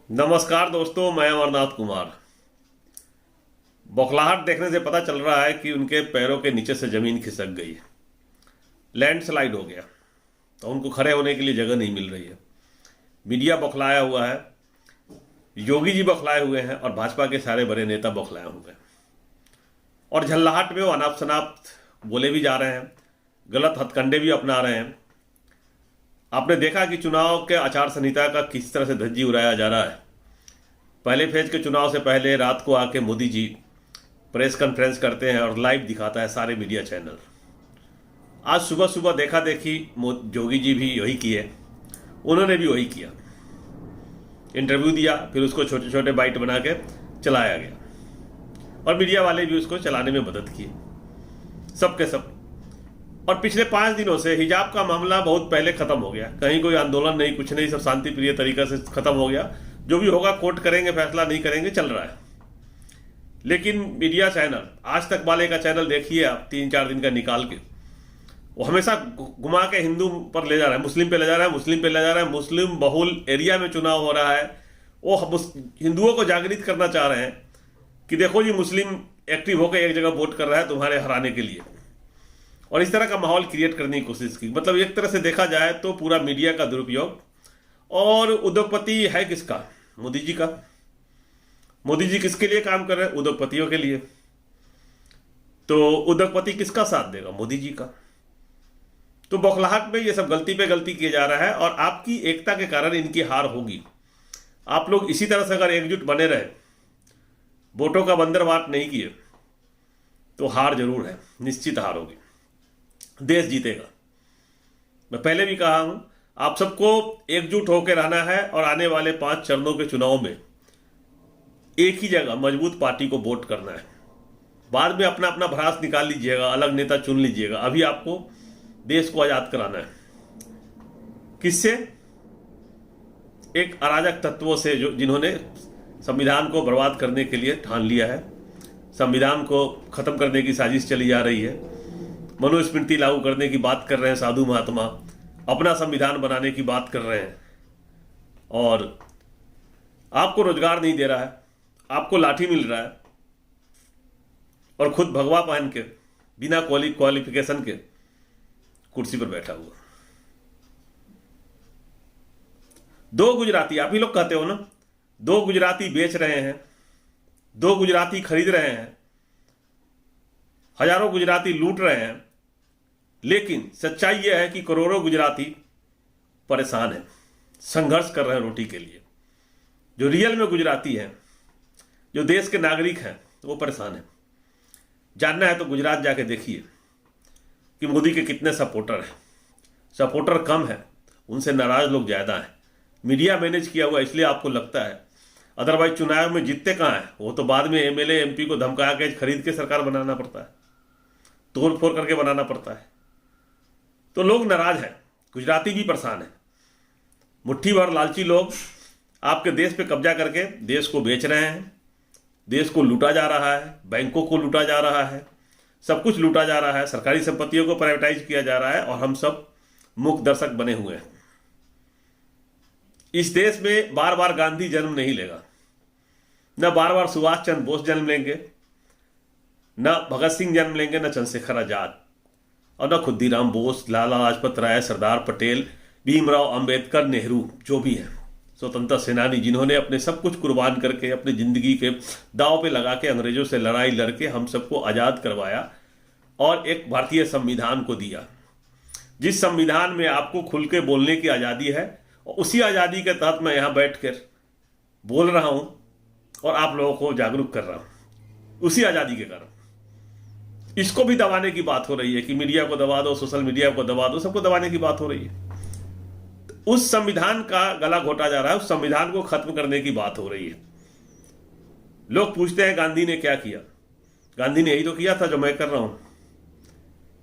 नमस्कार दोस्तों, मैं अमरनाथ कुमार। बौखलाहट देखने से पता चल रहा है कि उनके पैरों के नीचे से जमीन खिसक गई है। लैंडस्लाइड हो गया तो उनको खड़े होने के लिए जगह नहीं मिल रही है। मीडिया बौखलाया हुआ है, योगी जी बौखलाए हुए हैं और भाजपा के सारे बड़े नेता बौखलाए हुए हैं। और झल्लाहट में वो अनाप शनाप बोले भी जा रहे हैं, गलत हथकंडे भी अपना रहे हैं। आपने देखा कि चुनाव के आचार संहिता का किस तरह से धज्जी उड़ाया जा रहा है। पहले फेज के चुनाव से पहले रात को आके मोदी जी प्रेस कॉन्फ्रेंस करते हैं और लाइव दिखाता है सारे मीडिया चैनल। आज सुबह सुबह देखा देखी योगी जी भी वही किए, उन्होंने भी वही किया, इंटरव्यू दिया, फिर उसको छोटे छोटे बाइट बना के चलाया गया और मीडिया वाले भी उसको चलाने में मदद किए, सबके सब। और पिछले 5 दिनों से हिजाब का मामला बहुत पहले खत्म हो गया, कहीं कोई आंदोलन नहीं, कुछ नहीं, सब शांति प्रिय तरीका से खत्म हो गया। जो भी होगा कोर्ट करेंगे, फैसला नहीं करेंगे, चल रहा है। लेकिन मीडिया चैनल, आज तक वाले का चैनल देखिए आप, 3-4 दिन का निकाल के, वो हमेशा घुमा के हिंदू पर ले जा रहा है, मुस्लिम पे ले जा रहा है, मुस्लिम पे ले जा रहा है। मुस्लिम बहुल एरिया में चुनाव हो रहा है, वो हिंदुओं को जागृत करना चाह रहे हैं कि देखो जी, मुस्लिम एक्टिव होकर एक जगह वोट कर रहा है तुम्हारे हराने के लिए। और इस तरह का माहौल क्रिएट करने की कोशिश की। मतलब एक तरह से देखा जाए तो पूरा मीडिया का दुरुपयोग। और उद्योगपति है किसका? मोदी जी का। मोदी जी किसके लिए काम कर रहे हैं? उद्योगपतियों के लिए। तो उद्योगपति किसका साथ देगा? मोदी जी का। तो बौखलाहट में ये सब गलती पे गलती किया जा रहा है और आपकी एकता के कारण इनकी हार होगी। आप लोग इसी तरह से अगर एकजुट बने रहे, वोटों का बंदरवाट नहीं किए, तो हार जरूर है, निश्चित हार होगी, देश जीतेगा। मैं पहले भी कहा हूं, आप सबको एकजुट होकर रहना है और आने वाले 5 चरणों के चुनाव में एक ही जगह मजबूत पार्टी को वोट करना है। बाद में अपना अपना भरास निकाल लीजिएगा, अलग नेता चुन लीजिएगा। अभी आपको देश को आजाद कराना है। किससे? एक अराजक तत्वों से, जो जिन्होंने संविधान को बर्बाद करने के लिए ठान लिया है। संविधान को खत्म करने की साजिश चली जा रही है, मनुस्मृति लागू करने की बात कर रहे हैं साधु महात्मा, अपना संविधान बनाने की बात कर रहे हैं। और आपको रोजगार नहीं दे रहा है, आपको लाठी मिल रहा है और खुद भगवा पहन के बिना क्वालिफिकेशन के कुर्सी पर बैठा हुआ। 2 गुजराती, आप ही लोग कहते हो ना, 2 गुजराती बेच रहे हैं, 2 गुजराती खरीद रहे हैं, हजारों गुजराती लूट रहे हैं। लेकिन सच्चाई यह है कि करोड़ों गुजराती परेशान हैं, संघर्ष कर रहे हैं रोटी के लिए। जो रियल में गुजराती हैं, जो देश के नागरिक हैं, वो परेशान हैं। जानना है तो गुजरात जाके देखिए कि मोदी के कितने सपोर्टर हैं। सपोर्टर कम है, उनसे नाराज लोग ज्यादा हैं। मीडिया मैनेज किया हुआ इसलिए आपको लगता है, अदरवाइज चुनाव में जीतते कहाँ हैं? वो तो बाद में एमएलए एमपी को धमका के खरीद के सरकार बनाना पड़ता है, तोड़ फोड़ करके बनाना पड़ता है। तो लोग नाराज हैं, गुजराती भी परेशान है। मुट्ठी भर लालची लोग आपके देश पे कब्जा करके देश को बेच रहे हैं, देश को लूटा जा रहा है, बैंकों को लूटा जा रहा है, सब कुछ लूटा जा रहा है, सरकारी संपत्तियों को प्राइवेटाइज किया जा रहा है और हम सब मूक दर्शक बने हुए हैं। इस देश में बार बार गांधी जन्म नहीं लेगा, न बार बार सुभाष चंद्र बोस जन्म लेंगे, न भगत सिंह जन्म लेंगे, न चंद्रशेखर आजाद, और न खुद्दीराम बोस, लाला लाजपत राय, सरदार पटेल, भीमराव अंबेडकर, नेहरू, जो भी हैं स्वतंत्रता सेनानी, जिन्होंने अपने सब कुछ कुर्बान करके, अपनी जिंदगी के दांव पे लगा के अंग्रेजों से लड़ाई लड़के हम सबको आज़ाद करवाया और एक भारतीय संविधान को दिया। जिस संविधान में आपको खुल के बोलने की आज़ादी है, और उसी आज़ादी के तहत मैं यहाँ बैठ कर बोल रहा हूँ और आप लोगों को जागरूक कर रहा हूँ, उसी आज़ादी के कारण। इसको भी दबाने की बात हो रही है कि मीडिया को दबा दो, सोशल मीडिया को दबा दो, सबको दबाने की बात हो रही है। उस संविधान का गला घोटा जा रहा है, उस संविधान को खत्म करने की बात हो रही है। लोग पूछते हैं गांधी ने क्या किया? गांधी ने यही तो किया था जो मैं कर रहा हूं।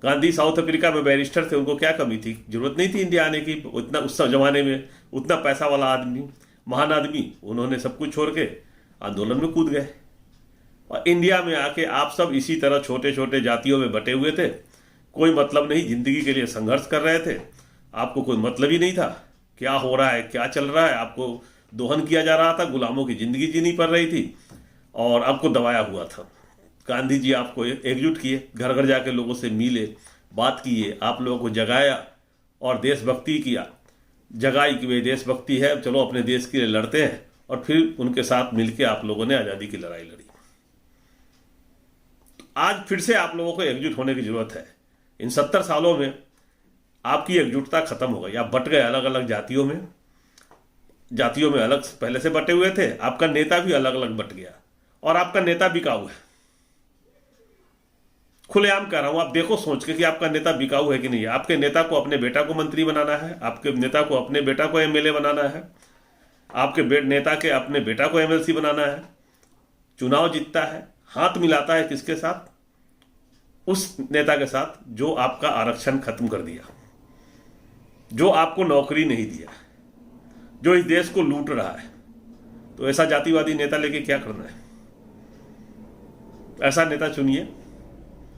गांधी साउथ अफ्रीका में बैरिस्टर थे, उनको क्या कमी थी? जरूरत नहीं थी इंडिया आने की। उतना उस जमाने में उतना पैसा वाला आदमी, महान आदमी, उन्होंने सब कुछ छोड़ के आंदोलन में कूद गए। और इंडिया में आके आप सब इसी तरह छोटे छोटे जातियों में बटे हुए थे, कोई मतलब नहीं, जिंदगी के लिए संघर्ष कर रहे थे। आपको कोई मतलब ही नहीं था क्या हो रहा है, क्या चल रहा है, आपको दोहन किया जा रहा था, गुलामों की जिंदगी जीनी पड़ रही थी और आपको दबाया हुआ था। गांधी जी आपको एकजुट किए, घर घर जाके लोगों से मिले, बात किए, आप लोगों को जगाया और देशभक्ति किया, जगाई कि भाई देशभक्ति है, चलो अपने देश के लिए लड़ते हैं। और फिर उनके साथ मिलकर आप लोगों ने आज़ादी की लड़ाई लड़ी। आज फिर से आप लोगों को एकजुट होने की जरूरत है। इन 70 सालों में आपकी एकजुटता खत्म हो गई, आप बट गए अलग अलग जातियों में अलग पहले से बटे हुए थे, आपका नेता भी अलग अलग बट गया और आपका नेता बिकाऊ है। खुलेआम कह रहा हूं, आप देखो सोच के कि आपका नेता बिकाऊ है कि नहीं है। आपके नेता को अपने बेटा को मंत्री बनाना है, आपके नेता को अपने बेटा को एमएलए बनाना है, आपके नेता के अपने बेटा को एमएलसी बनाना है। चुनाव जीतता है, हाथ मिलाता है किसके साथ? उस नेता के साथ जो आपका आरक्षण खत्म कर दिया, जो आपको नौकरी नहीं दिया, जो इस देश को लूट रहा है। तो ऐसा जातिवादी नेता लेके क्या करना है? ऐसा नेता चुनिए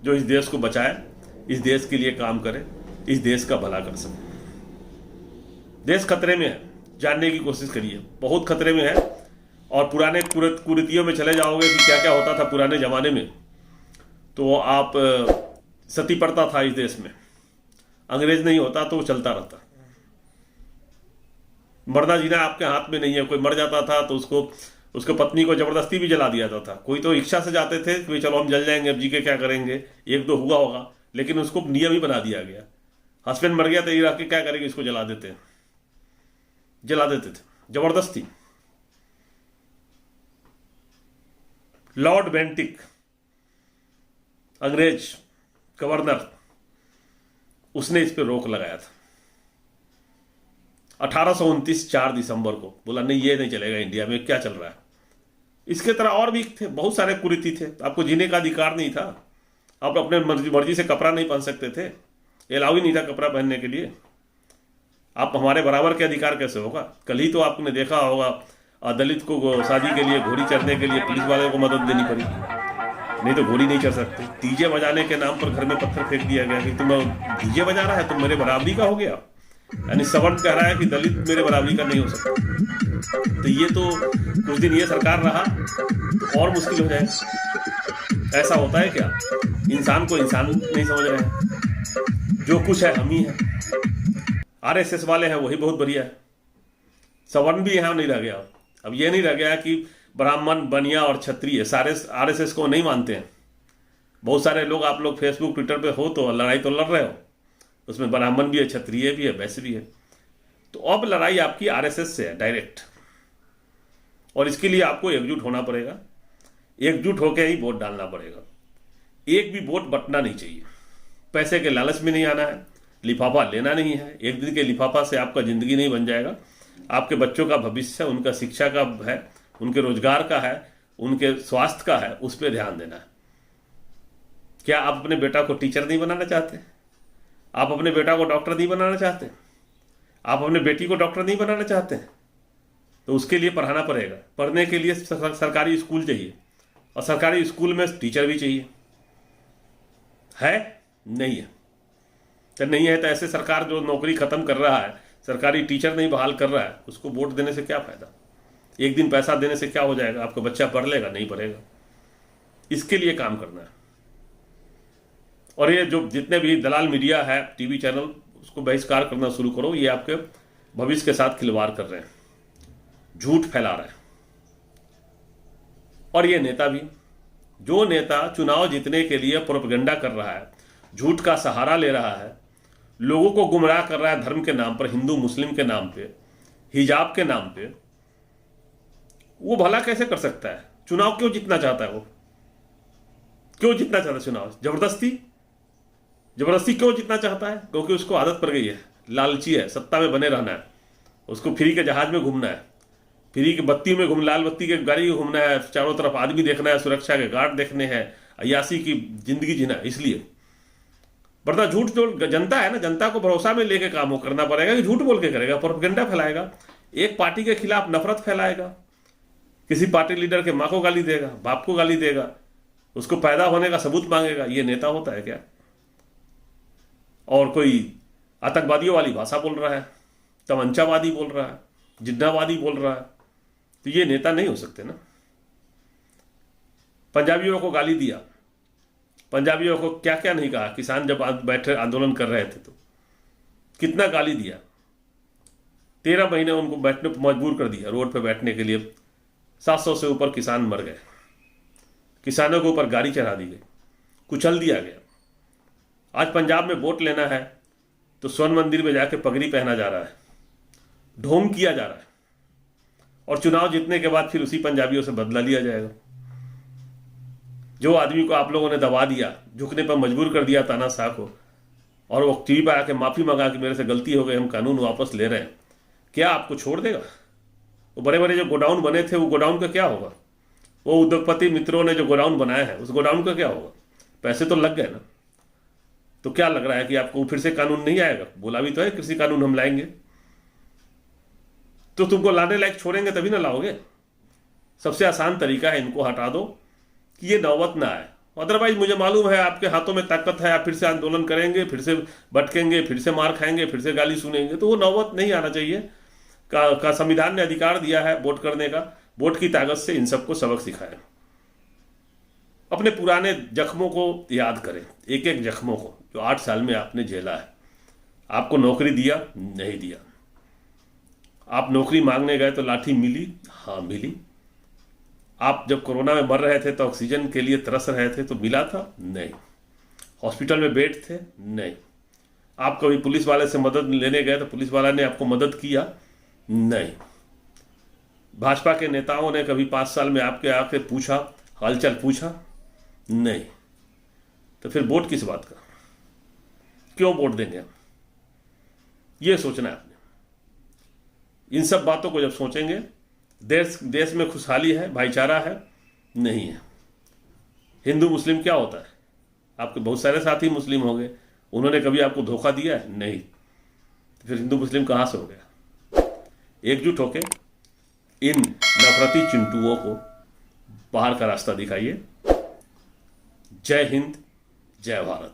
जो इस देश को बचाए, इस देश के लिए काम करे, इस देश का भला कर सके। देश खतरे में है, जानने की कोशिश करिए, बहुत खतरे में है। और पुराने कुरीतियों में चले जाओगे कि क्या क्या होता था पुराने जमाने में, तो आप सती पड़ता था इस देश में, अंग्रेज नहीं होता तो वो चलता रहता। मरना जीना आपके हाथ में नहीं है। कोई मर जाता था तो उसको पत्नी को जबरदस्ती भी जला दिया जाता था। कोई तो इच्छा से जाते थे कि चलो हम जल जाएंगे, अब जी के क्या करेंगे, एक दो हुआ होगा, लेकिन उसको नियम ही बना दिया गया। हस्बैंड मर गया तो ये रह के क्या करेंगे, इसको जला देते थे जबरदस्ती। लॉर्ड बेंटिक अंग्रेज गवर्नर, उसने इस पे रोक लगाया था 1829 4 दिसंबर को। बोला नहीं, ये नहीं चलेगा, इंडिया में क्या चल रहा है। इसके तरह और भी थे, बहुत सारे कुरीति थे। आपको जीने का अधिकार नहीं था, आप अपने मर्जी से कपड़ा नहीं पहन सकते थे, अलाउ ही नहीं था कपड़ा पहनने के लिए। आप हमारे बराबर के अधिकार कैसे होगा? कल ही तो आपने देखा होगा, दलित को शादी के लिए घोड़ी चढ़ने के लिए पुलिस वाले को मदद देनी पड़ी, नहीं तो घोड़ी नहीं चढ़ सकते। डीजे बजाने के नाम पर घर में पत्थर फेंक दिया गया कि तुम डीजे बजा रहा है, तुम मेरे बराबरी का हो गया। यानी सवर्ण कह रहा है कि दलित मेरे बराबरी का नहीं हो सकता। तो ये तो कुछ दिन ये सरकार रहा तो और मुश्किल हो जाए। ऐसा होता है क्या? इंसान को इंसान नहीं समझ रहे हैं, जो कुछ है हम ही है। आरएसएस वाले हैं वही बहुत बढ़िया है, सवर्ण भी यहाँ नहीं रह गया। अब ये नहीं रह गया कि ब्राह्मण, बनिया और क्षत्रिय सारे आरएसएस को नहीं मानते हैं। बहुत सारे लोग, आप लोग फेसबुक ट्विटर पे हो तो लड़ाई तो लड़ रहे हो, उसमें ब्राह्मण भी है, क्षत्रिय भी है, वैश्य भी है। तो अब लड़ाई आपकी आरएसएस से है डायरेक्ट, और इसके लिए आपको एकजुट होना पड़ेगा। एकजुट होकर ही वोट डालना पड़ेगा। एक भी वोट बटना नहीं चाहिए, पैसे के लालच में नहीं आना है, लिफाफा लेना नहीं है। एक दिन के लिफाफा से आपका जिंदगी नहीं बन जाएगा। आपके बच्चों का भविष्य, उनका शिक्षा का है, उनके रोजगार का है, उनके स्वास्थ्य का है, उस पर ध्यान देना है। क्या आप अपने बेटा को टीचर नहीं बनाना चाहते? आप अपने बेटा को डॉक्टर नहीं बनाना चाहते? आप अपने बेटी को डॉक्टर नहीं बनाना चाहते? तो उसके लिए पढ़ाना पड़ेगा। पढ़ने के लिए सरकारी स्कूल चाहिए, और सरकारी स्कूल में टीचर भी चाहिए। है? नहीं है। तो नहीं है तो ऐसे सरकार जो नौकरी खत्म कर रहा है, सरकारी टीचर नहीं बहाल कर रहा है, उसको वोट देने से क्या फायदा? एक दिन पैसा देने से क्या हो जाएगा? आपका बच्चा पढ़ लेगा? नहीं पढ़ेगा। इसके लिए काम करना है। और ये जो जितने भी दलाल मीडिया है, टीवी चैनल, उसको बहिष्कार करना शुरू करो। ये आपके भविष्य के साथ खिलवाड़ कर रहे हैं, झूठ फैला रहे हैं। और ये नेता भी, जो नेता चुनाव जीतने के लिए प्रोपेगेंडा कर रहा है, झूठ का सहारा ले रहा है, लोगों को गुमराह कर रहा है धर्म के नाम पर, हिंदू मुस्लिम के नाम पे, हिजाब के नाम पे, वो भला कैसे कर सकता है? चुनाव क्यों जीतना चाहता है? वो क्यों जीतना चाहता है चुनाव? जबरदस्ती क्यों जीतना चाहता है? क्योंकि उसको आदत पड़ गई है, लालची है, सत्ता में बने रहना है, उसको फ्री के जहाज में घूमना है, फ्री की बत्ती में लाल बत्ती के गाड़ी में घूमना है, चारों तरफ आदमी देखना है, सुरक्षा के गार्ड देखने हैं, अयासी की जिंदगी जीना है। इसलिए वरना झूठ, जो जनता है ना, जनता को भरोसा में लेके काम करना पड़ेगा कि झूठ बोल के करेगा, प्रोपेगेंडा फैलाएगा, एक पार्टी के खिलाफ नफरत फैलाएगा, किसी पार्टी लीडर के माँ को गाली देगा, बाप को गाली देगा, उसको पैदा होने का सबूत मांगेगा। ये नेता होता है क्या? और कोई आतंकवादियों वाली भाषा बोल रहा है, तमंचावादी बोल रहा है, जिन्नावादी बोल रहा है, तो ये नेता नहीं हो सकते ना। पंजाबियों को गाली दिया, पंजाबियों को क्या क्या नहीं कहा। किसान जब बैठे आंदोलन कर रहे थे तो कितना गाली दिया। 13 महीने उनको बैठने पर मजबूर कर दिया, रोड पे बैठने के लिए। 700 से ऊपर किसान मर गए, किसानों के ऊपर गाड़ी चढ़ा दी गई, कुचल दिया गया। आज पंजाब में वोट लेना है तो स्वर्ण मंदिर में जाके पगड़ी पहना जा रहा है, ढोंग किया जा रहा है, और चुनाव जीतने के बाद फिर उसी पंजाबियों से बदला लिया जाएगा। जो आदमी को आप लोगों ने दबा दिया, झुकने पर मजबूर कर दिया तानाशाह को, और वो टीवी पर आके माफी मंगा कि मेरे से गलती हो गई, हम कानून वापस ले रहे हैं, क्या आपको छोड़ देगा? वो बड़े बड़े जो गोडाउन बने थे, वो गोडाउन का क्या होगा? वो उद्योगपति मित्रों ने जो गोडाउन बनाया है, उस गोडाउन का क्या होगा? पैसे तो लग गए ना। तो क्या लग रहा है कि आपको फिर से कानून नहीं आएगा? बोला भी तो है कृषि कानून हम लाएंगे। तो तुमको लाने लायक छोड़ेंगे तभी ना लाओगे। सबसे आसान तरीका है, इनको हटा दो कि ये नौबत ना आए। अदरवाइज मुझे मालूम है आपके हाथों में ताकत है, आप फिर से आंदोलन करेंगे, फिर से भटकेंगे, फिर से मार खाएंगे, फिर से गाली सुनेंगे। तो वो नौबत नहीं आना चाहिए। का संविधान ने अधिकार दिया है वोट करने का, वोट की ताकत से इन सबको सबक सिखाएं। अपने पुराने जख्मों को याद करें, एक एक जख्मों को जो 8 साल में आपने झेला है। आपको नौकरी दिया, नहीं दिया। आप नौकरी मांगने गए तो लाठी मिली, हाँ मिली। आप जब कोरोना में मर रहे थे तो ऑक्सीजन के लिए तरस रहे थे तो मिला था, नहीं। हॉस्पिटल में बेड थे, नहीं। आप कभी पुलिस वाले से मदद लेने गए तो पुलिस वाला ने आपको मदद किया, नहीं। भाजपा के नेताओं ने कभी 5 साल में आपके आके पूछा, हालचाल पूछा, नहीं। तो फिर वोट किस बात का? क्यों वोट देंगे? ये सोचना है आपने। इन सब बातों को जब सोचेंगे, देश में खुशहाली है, भाईचारा है, नहीं है। हिंदू मुस्लिम क्या होता है? आपके बहुत सारे साथी मुस्लिम हो गए, उन्होंने कभी आपको धोखा दिया है? नहीं। तो फिर हिंदू मुस्लिम कहां से हो गया? एकजुट होके इन नफरती चिंटुओं को बाहर का रास्ता दिखाइए। जय हिंद, जय भारत।